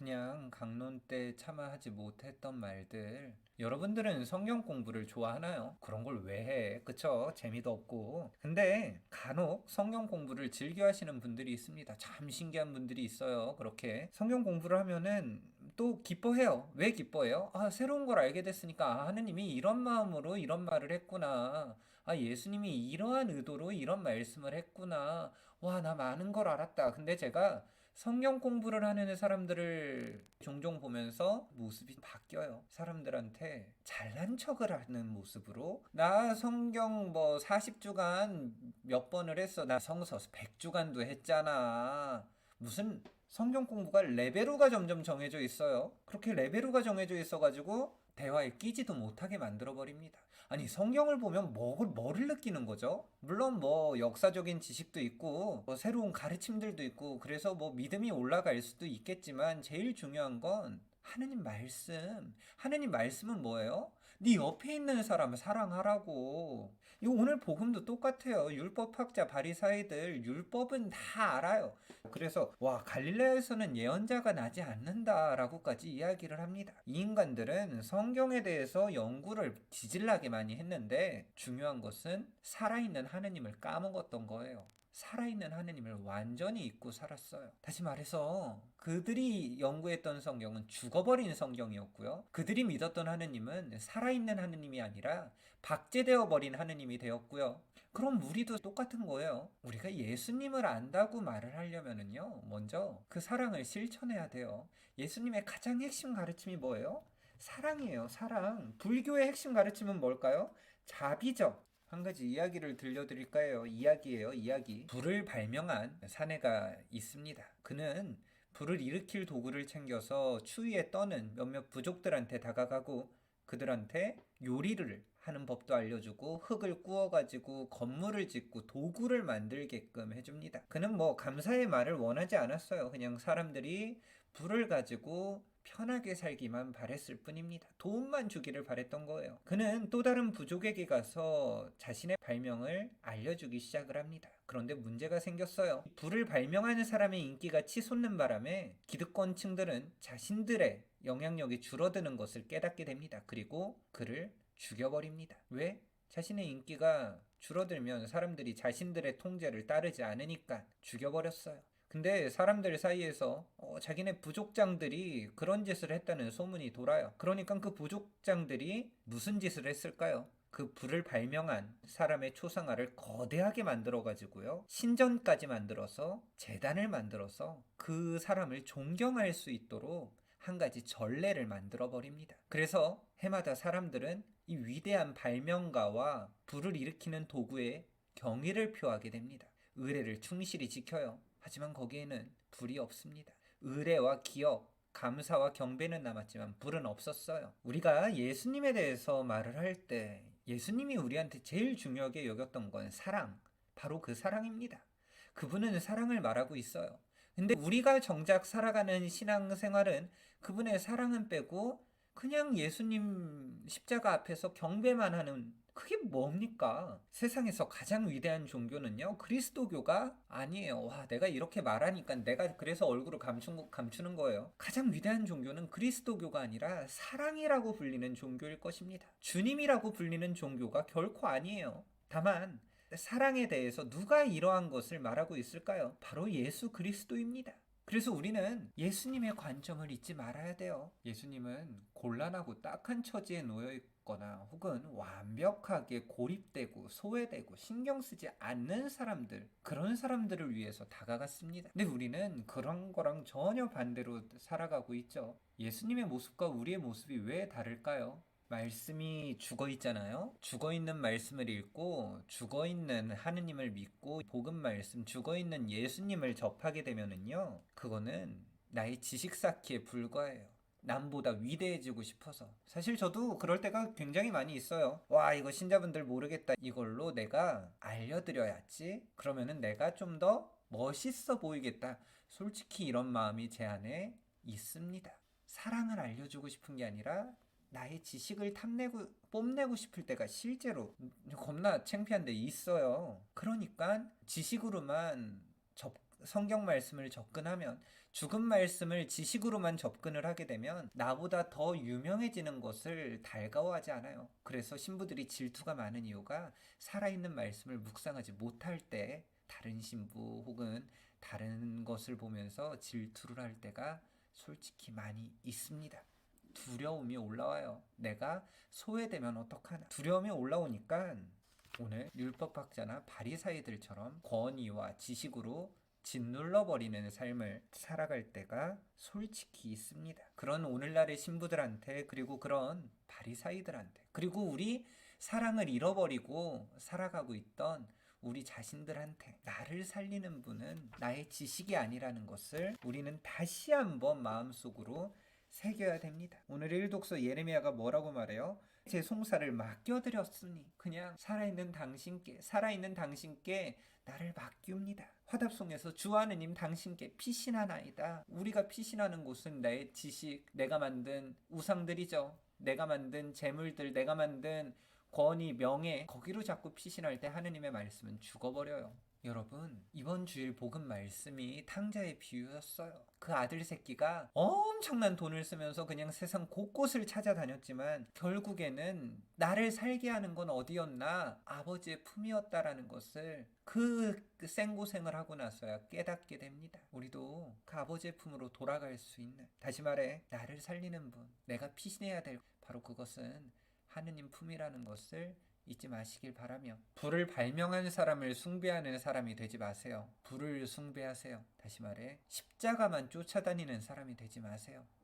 그냥 강론 때 차마 하지 못했던 말들. 여러분들은 성경 공부를 좋아하나요? 그런 걸 왜 해? 그쵸? 재미도 없고. 근데 간혹 성경 공부를 즐겨 하시는 분들이 있습니다. 참 신기한 분들이 있어요. 그렇게. 성경 공부를 하면은 또 기뻐해요. 왜 기뻐해요? 아, 새로운 걸 알게 됐으니까, 아, 하느님이 이런 마음으로 이런 말을 했구나. 아, 예수님이 이러한 의도로 이런 말씀을 했구나. 와, 나 많은 걸 알았다. 근데 제가 성경 공부를 하는 사람들을 종종 보면서 모습이 바뀌어요. 사람들한테 잘난 척을 하는 모습으로 나 성경 뭐 40주간 몇 번을 했어. 나 성서 100주간도 했잖아. 무슨 성경 공부가 레벨로가 점점 정해져 있어요. 그렇게 레벨로가 정해져 있어가지고 대화에 끼지도 못하게 만들어버립니다. 아니, 성경을 보면 뭐를 느끼는 거죠? 물론 뭐 역사적인 지식도 있고, 뭐 새로운 가르침들도 있고, 그래서 뭐 믿음이 올라갈 수도 있겠지만, 제일 중요한 건 하느님 말씀. 하느님 말씀은 뭐예요? 네 옆에 있는 사람을 사랑하라고. 이거 오늘 복음도 똑같아요. 율법학자 바리사이들 율법은 다 알아요. 그래서 와, 갈릴레아에서는 예언자가 나지 않는다라고까지 이야기를 합니다. 이 인간들은 성경에 대해서 연구를 지질나게 많이 했는데 중요한 것은 살아있는 하느님을 까먹었던 거예요. 살아있는 하느님을 완전히 잊고 살았어요. 다시 말해서 그들이 연구했던 성경은 죽어버린 성경이었고요. 그들이 믿었던 하느님은 살아있는 하느님이 아니라 박제되어 버린 하느님이 되었고요. 그럼 우리도 똑같은 거예요. 우리가 예수님을 안다고 말을 하려면은요, 먼저 그 사랑을 실천해야 돼요. 예수님의 가장 핵심 가르침이 뭐예요? 사랑이에요, 사랑. 불교의 핵심 가르침은 뭘까요? 자비죠. 한 가지 이야기를 들려드릴까요? 이야기예요, 이야기. 불을 발명한 사내가 있습니다. 그는 불을 일으킬 도구를 챙겨서 추위에 떠는 몇몇 부족들한테 다가가고 그들한테 요리를 하는 법도 알려주고 흙을 구워가지고 건물을 짓고 도구를 만들게끔 해줍니다. 그는 뭐 감사의 말을 원하지 않았어요. 그냥 사람들이 불을 가지고 편하게 살기만 바랬을 뿐입니다. 도움만 주기를 바랬던 거예요. 그는 또 다른 부족에게 가서 자신의 발명을 알려주기 시작을 합니다. 그런데 문제가 생겼어요. 불을 발명하는 사람의 인기가 치솟는 바람에 기득권층들은 자신들의 영향력이 줄어드는 것을 깨닫게 됩니다. 그리고 그를 죽여버립니다. 왜? 자신의 인기가 줄어들면 사람들이 자신들의 통제를 따르지 않으니까 죽여버렸어요. 근데 사람들 사이에서 자기네 부족장들이 그런 짓을 했다는 소문이 돌아요. 그러니까 그 부족장들이 무슨 짓을 했을까요? 그 불을 발명한 사람의 초상화를 거대하게 만들어가지고요. 신전까지 만들어서 재단을 만들어서 그 사람을 존경할 수 있도록 한 가지 전례를 만들어 버립니다. 그래서 해마다 사람들은 이 위대한 발명가와 불을 일으키는 도구에 경의를 표하게 됩니다. 의례를 충실히 지켜요. 하지만 거기에는 불이 없습니다. 의례와 기억, 감사와 경배는 남았지만 불은 없었어요. 우리가 예수님에 대해서 말을 할 때 예수님이 우리한테 제일 중요하게 여겼던 건 사랑, 바로 그 사랑입니다. 그분은 사랑을 말하고 있어요. 근데 우리가 정작 살아가는 신앙생활은 그분의 사랑은 빼고 그냥 예수님 십자가 앞에서 경배만 하는, 그게 뭡니까? 세상에서 가장 위대한 종교는요, 그리스도교가 아니에요. 와, 내가 이렇게 말하니까 내가 그래서 얼굴을 감추는 거예요. 가장 위대한 종교는 그리스도교가 아니라 사랑이라고 불리는 종교일 것입니다. 주님이라고 불리는 종교가 결코 아니에요. 다만 사랑에 대해서 누가 이러한 것을 말하고 있을까요? 바로 예수 그리스도입니다. 그래서 우리는 예수님의 관점을 잊지 말아야 돼요. 예수님은 곤란하고 딱한 처지에 놓여 있거나 혹은 완벽하게 고립되고 소외되고 신경 쓰지 않는 사람들, 그런 사람들을 위해서 다가갔습니다. 근데 우리는 그런 거랑 전혀 반대로 살아가고 있죠. 예수님의 모습과 우리의 모습이 왜 다를까요? 말씀이 죽어 있잖아요. 죽어 있는 말씀을 읽고 죽어 있는 하느님을 믿고 복음 말씀 죽어 있는 예수님을 접하게 되면은요. 그거는 나의 지식 쌓기에 불과해요. 남보다 위대해지고 싶어서. 사실 저도 그럴 때가 굉장히 많이 있어요. 와, 이거 신자분들 모르겠다. 이걸로 내가 알려드려야지. 그러면은 내가 좀 더 멋있어 보이겠다. 솔직히 이런 마음이 제 안에 있습니다. 사랑을 알려주고 싶은 게 아니라 나의 지식을 뽐내고 싶을 때가 실제로 겁나 창피한데 있어요. 그러니까 지식으로만 성경 말씀을 접근하면, 죽은 말씀을 지식으로만 접근을 하게 되면 나보다 더 유명해지는 것을 달가워하지 않아요. 그래서 신부들이 질투가 많은 이유가 살아있는 말씀을 묵상하지 못할 때 다른 신부 혹은 다른 것을 보면서 질투를 할 때가 솔직히 많이 있습니다. 두려움이 올라와요. 내가 소외되면 어떡하나. 두려움이 올라오니까 오늘 율법학자나 바리사이들처럼 권위와 지식으로 짓눌러버리는 삶을 살아갈 때가 솔직히 있습니다. 그런 오늘날의 신부들한테, 그리고 그런 바리사이들한테, 그리고 우리 사랑을 잃어버리고 살아가고 있던 우리 자신들한테, 나를 살리는 분은 나의 지식이 아니라는 것을 우리는 다시 한번 마음속으로 새겨야 됩니다. 오늘 일독서 예레미야가 뭐라고 말해요? 제 송사를 맡겨드렸으니 그냥 살아있는 당신께 나를 맡깁니다. 화답송에서 주 하느님 당신께 피신하나이다. 우리가 피신하는 곳은 나의 지식, 내가 만든 우상들이죠. 내가 만든 재물들, 내가 만든 권위, 명예, 거기로 자꾸 피신할 때 하느님의 말씀은 죽어버려요. 여러분, 이번 주일 복음 말씀이 탕자의 비유였어요. 그 아들 새끼가 엄청난 돈을 쓰면서 그냥 세상 곳곳을 찾아다녔지만 결국에는 나를 살게 하는 건 어디였나? 아버지의 품이었다라는 것을 그 생고생을 하고 나서야 깨닫게 됩니다. 우리도 그 아버지의 품으로 돌아갈 수 있는, 다시 말해 나를 살리는 분, 내가 피신해야 될, 바로 그것은 하느님 품이라는 것을 잊지 마시길 바라며, 불을 발명한 사람을 숭배하는 사람이 되지 마세요. 불을 숭배하세요. 다시 말해 십자가만 쫓아다니는 사람이 되지 마세요.